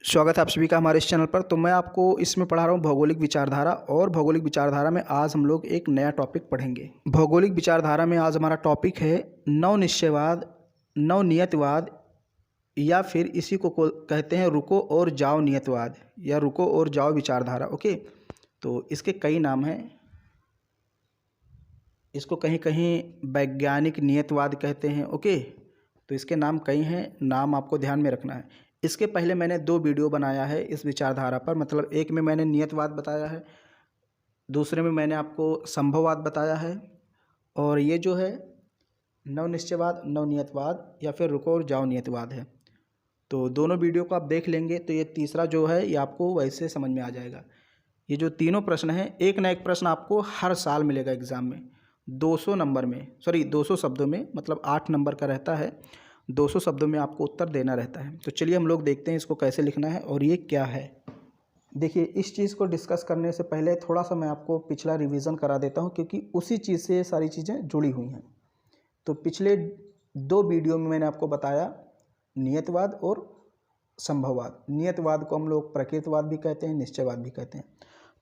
स्वागत है आप सभी का हमारे इस चैनल पर। तो मैं आपको इसमें पढ़ा रहा हूँ भौगोलिक विचारधारा। और भौगोलिक विचारधारा में आज हम लोग एक नया टॉपिक पढ़ेंगे। भौगोलिक विचारधारा में आज हमारा टॉपिक है नवनिश्चयवाद, नवनियतवाद, या फिर इसी को कहते हैं रुको और जाओ नियतवाद या रुको और जाओ विचारधारा। ओके, तो इसके कई नाम हैं। इसको कहीं कहीं वैज्ञानिक नियतवाद कहते हैं। ओके, तो इसके नाम कई हैं, नाम आपको ध्यान में रखना है। इसके पहले मैंने 2 वीडियो बनाया है इस विचारधारा पर। मतलब एक में मैंने नियतवाद बताया है, दूसरे में मैंने आपको संभववाद बताया है, और ये जो है नवनिश्चयवाद, नवनियतवाद या फिर रुको और जाओ नियतवाद है। तो दोनों वीडियो को आप देख लेंगे तो ये तीसरा जो है ये आपको वैसे समझ में आ जाएगा। ये जो तीनों प्रश्न हैं, एक ना एक प्रश्न आपको हर साल मिलेगा एग्ज़ाम में 200 नंबर में, 200 शब्दों में, मतलब 8 नंबर का रहता है। 200 शब्दों में आपको उत्तर देना रहता है। तो चलिए हम लोग देखते हैं इसको कैसे लिखना है और ये क्या है। देखिए, इस चीज़ को डिस्कस करने से पहले थोड़ा सा मैं आपको पिछला रिवीजन करा देता हूँ, क्योंकि उसी चीज़ से सारी चीज़ें जुड़ी हुई हैं। तो पिछले 2 वीडियो में मैंने आपको बताया नियतवाद और संभववाद। नियतवाद को हम लोग प्रकृतिवाद भी कहते हैं, निश्चयवाद भी कहते हैं।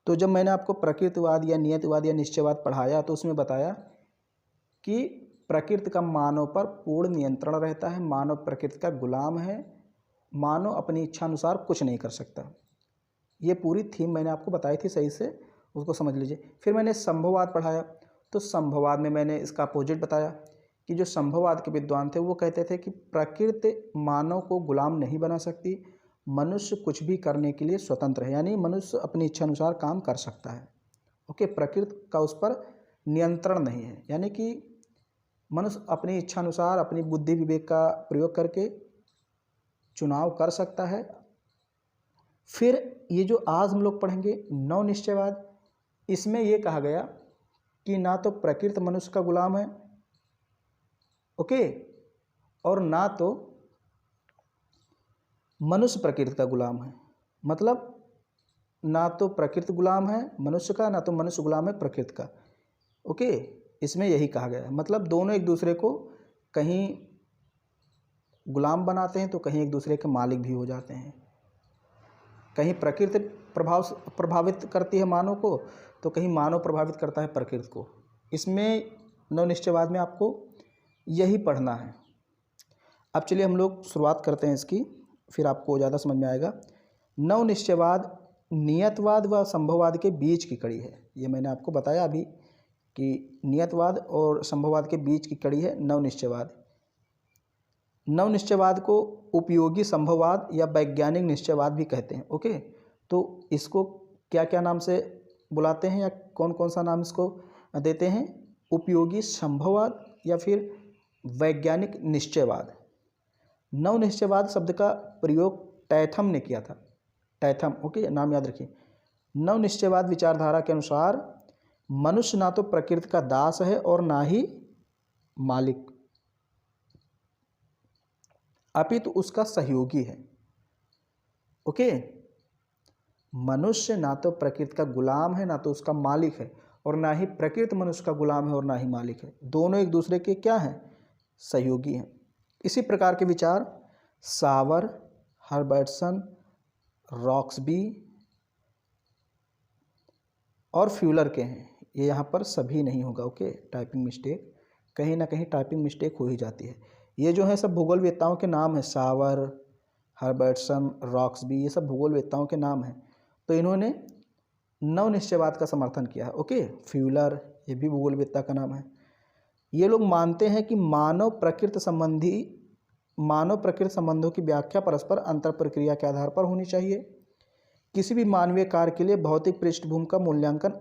तो जब मैंने आपको प्रकृतिवाद या नियतवाद या निश्चयवाद पढ़ाया तो उसमें बताया कि प्रकृति का मानव पर पूर्ण नियंत्रण रहता है, मानव प्रकृति का गुलाम है, मानव अपनी इच्छा अनुसार कुछ नहीं कर सकता। ये पूरी थीम मैंने आपको बताई थी, सही से उसको समझ लीजिए। फिर मैंने संभववाद पढ़ाया, तो संभववाद में मैंने इसका अपोजिट बताया कि जो संभववाद के विद्वान थे वो कहते थे कि प्रकृति मानव को गुलाम नहीं बना सकती, मनुष्य कुछ भी करने के लिए स्वतंत्र है, यानी मनुष्य अपनी इच्छा अनुसार काम कर सकता है। ओके, प्रकृति का उस पर नियंत्रण नहीं है, यानी कि मनुष्य अपनी इच्छा अनुसार अपनी बुद्धि विवेक का प्रयोग करके चुनाव कर सकता है। फिर ये जो आज हम लोग पढ़ेंगे नवनिश्चयवाद, इसमें ये कहा गया कि ना तो प्रकृति मनुष्य का गुलाम है, ओके, और ना तो मनुष्य प्रकृति का गुलाम है। मतलब ना तो प्रकृति गुलाम है मनुष्य का, ना तो मनुष्य गुलाम है प्रकृति का। ओके, इसमें यही कहा गया है। मतलब दोनों एक दूसरे को कहीं गुलाम बनाते हैं तो कहीं एक दूसरे के मालिक भी हो जाते हैं। कहीं प्रकृति प्रभावित करती है मानव को, तो कहीं मानव प्रभावित करता है प्रकृति को। इसमें नवनिश्चयवाद में आपको यही पढ़ना है। अब चलिए हम लोग शुरुआत करते हैं इसकी, फिर आपको ज़्यादा समझ में आएगा। नवनिश्चयवाद नियतवाद व संभववाद के बीच की कड़ी है। ये मैंने आपको बताया अभी कि नियतवाद और संभववाद के बीच की कड़ी है नवनिश्चयवाद। नवनिश्चयवाद को उपयोगी संभववाद या वैज्ञानिक निश्चयवाद भी कहते हैं। ओके, तो इसको क्या क्या नाम से बुलाते हैं या कौन कौन सा नाम इसको देते हैं? उपयोगी संभववाद या फिर वैज्ञानिक निश्चयवाद। नवनिश्चयवाद शब्द का प्रयोग टैथम ने किया था। टैथम, ओके, नाम याद रखिए। नवनिश्चयवाद विचारधारा के अनुसार मनुष्य ना तो प्रकृति का दास है और ना ही मालिक, अपितु उसका सहयोगी है। ओके, मनुष्य ना तो प्रकृति का गुलाम है, ना तो उसका मालिक है, और ना ही प्रकृति मनुष्य का गुलाम है और ना ही मालिक है। दोनों एक दूसरे के क्या हैं? सहयोगी हैं। इसी प्रकार के विचार सावर, हर्बर्टसन, रॉक्सबी और फ्यूलर के हैं। ये यहाँ पर सभी नहीं होगा। ओके, टाइपिंग मिस्टेक, कहीं ना कहीं टाइपिंग मिस्टेक हो ही जाती है। ये जो है सब भूगोलवेत्ताओं के नाम हैं। सावर, हर्बर्टसन, रॉक्सबी, ये सब भूगोलवेत्ताओं के नाम हैं। तो इन्होंने नवनिश्चयवाद का समर्थन किया है। ओके, फ्यूलर, ये भी भूगोलवेत्ता का नाम है। ये लोग मानते हैं कि मानव प्रकृति संबंधों की व्याख्या परस्पर अंतर प्रक्रिया के आधार पर होनी चाहिए। किसी भी मानवीय कार्य के लिए भौतिक पृष्ठभूमि का मूल्यांकन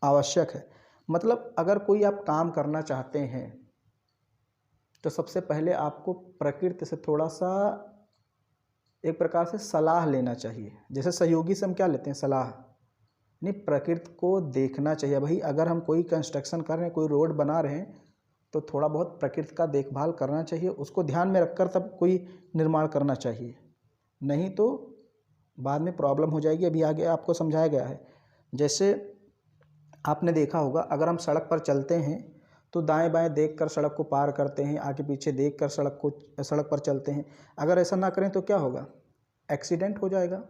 आवश्यक है। मतलब अगर कोई आप काम करना चाहते हैं तो सबसे पहले आपको प्रकृति से थोड़ा सा एक प्रकार से सलाह लेना चाहिए। जैसे सहयोगी से हम क्या लेते हैं? सलाह। नहीं, प्रकृति को देखना चाहिए। भाई अगर हम कोई कंस्ट्रक्शन कर रहे हैं, कोई रोड बना रहे हैं, तो थोड़ा बहुत प्रकृति का देखभाल करना चाहिए, उसको ध्यान में रखकर तब कोई निर्माण करना चाहिए, नहीं तो बाद में प्रॉब्लम हो जाएगी। अभी आगे आपको समझाया गया है। जैसे आपने देखा होगा, अगर हम सड़क पर चलते हैं तो दाएं बाएं देखकर सड़क को पार करते हैं, आगे पीछे देखकर सड़क पर चलते हैं। अगर ऐसा ना करें तो क्या होगा? एक्सीडेंट हो जाएगा,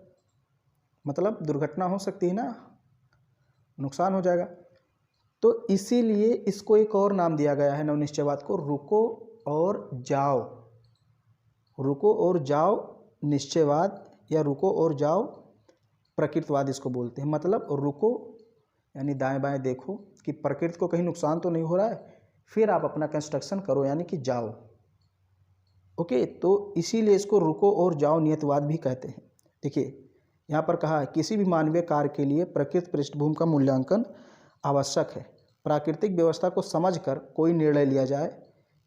मतलब दुर्घटना हो सकती है ना, नुकसान हो जाएगा। तो इसीलिए इसको एक और नाम दिया गया है नवनिश्चयवाद को, रुको और जाओ। रुको और जाओ निश्चयवाद या रुको और जाओ प्रकृतिवाद इसको बोलते हैं। मतलब रुको यानी दाएं बाएं देखो कि प्रकृति को कहीं नुकसान तो नहीं हो रहा है, फिर आप अपना कंस्ट्रक्शन करो, यानी कि जाओ। ओके, तो इसीलिए इसको रुको और जाओ नियतवाद भी कहते हैं। देखिए यहाँ पर कहा है किसी भी मानवीय कार्य के लिए प्रकृति पृष्ठभूमि का मूल्यांकन आवश्यक है। प्राकृतिक व्यवस्था को समझकर कोई निर्णय लिया जाए,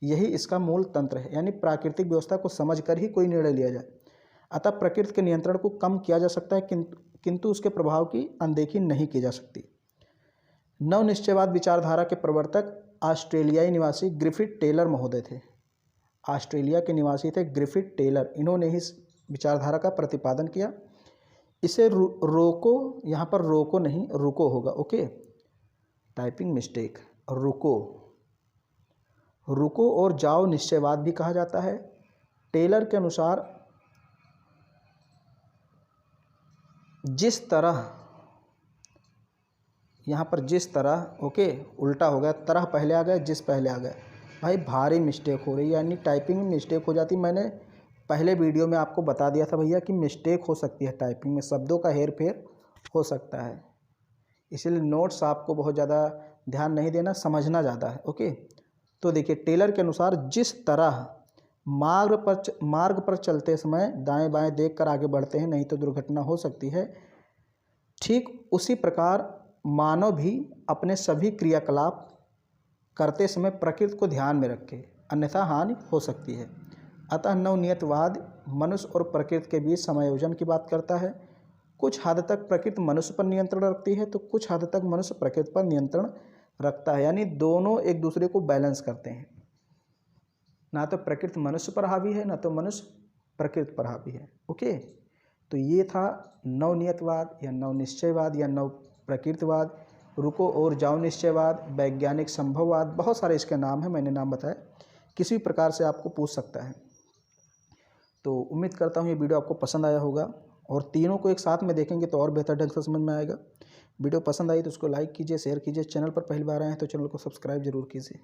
यही इसका मूल तंत्र है। यानी प्राकृतिक व्यवस्था को समझकर ही कोई निर्णय लिया जाए। अतः प्रकृति के नियंत्रण को कम किया जा सकता है, किंतु उसके प्रभाव की अनदेखी नहीं की जा सकती। नवनिश्चयवाद विचारधारा के प्रवर्तक ऑस्ट्रेलियाई निवासी ग्रिफिथ टेलर महोदय थे। ऑस्ट्रेलिया के निवासी थे ग्रिफिथ टेलर, इन्होंने ही इस विचारधारा का प्रतिपादन किया। इसे रोको, यहाँ पर रोको नहीं रुको होगा, ओके, टाइपिंग मिस्टेक, रुको। रुको और जाओ निश्चयवाद भी कहा जाता है। टेलर के अनुसार जिस तरह, यहाँ पर जिस तरह, ओके, उल्टा हो गया, तरह पहले आ गया, जिस पहले आ गया। भाई भारी मिस्टेक हो रही है, यानी टाइपिंग में मिस्टेक हो जाती। मैंने पहले वीडियो में आपको बता दिया था भैया कि मिस्टेक हो सकती है, टाइपिंग में शब्दों का हेर फेर हो सकता है। इसलिए नोट्स आपको बहुत ज़्यादा ध्यान नहीं देना, समझना ज़्यादा है, ओके। तो देखिए टेलर के अनुसार जिस तरह मार्ग पर चलते समय दाएं बाएं देखकर आगे बढ़ते हैं, नहीं तो दुर्घटना हो सकती है, ठीक उसी प्रकार मानव भी अपने सभी क्रियाकलाप करते समय प्रकृति को ध्यान में रखे, अन्यथा हानि हो सकती है। अतः नवनियतवाद मनुष्य और प्रकृति के बीच समायोजन की बात करता है। कुछ हद तक प्रकृति मनुष्य पर नियंत्रण रखती है, तो कुछ हद तक मनुष्य प्रकृति पर नियंत्रण रखता है। यानी दोनों एक दूसरे को बैलेंस करते हैं, ना तो प्रकृति मनुष्य पर हावी है, ना तो मनुष्य प्रकृति पर हावी है, ओके। तो ये था नवनियतवाद या नवनिश्चयवाद या नव प्रकृतिवाद, रुको और जाओ निश्चयवाद, वैज्ञानिक संभववाद, बहुत सारे इसके नाम हैं, मैंने नाम बताया, किसी भी प्रकार से आपको पूछ सकता है। तो उम्मीद करता हूँ ये वीडियो आपको पसंद आया होगा, और तीनों को एक साथ में देखेंगे तो और बेहतर ढंग से समझ में आएगा। वीडियो पसंद आई तो उसको लाइक कीजिए, शेयर कीजिए। चैनल पर पहली बार आए हैं तो चैनल को सब्सक्राइब जरूर कीजिए।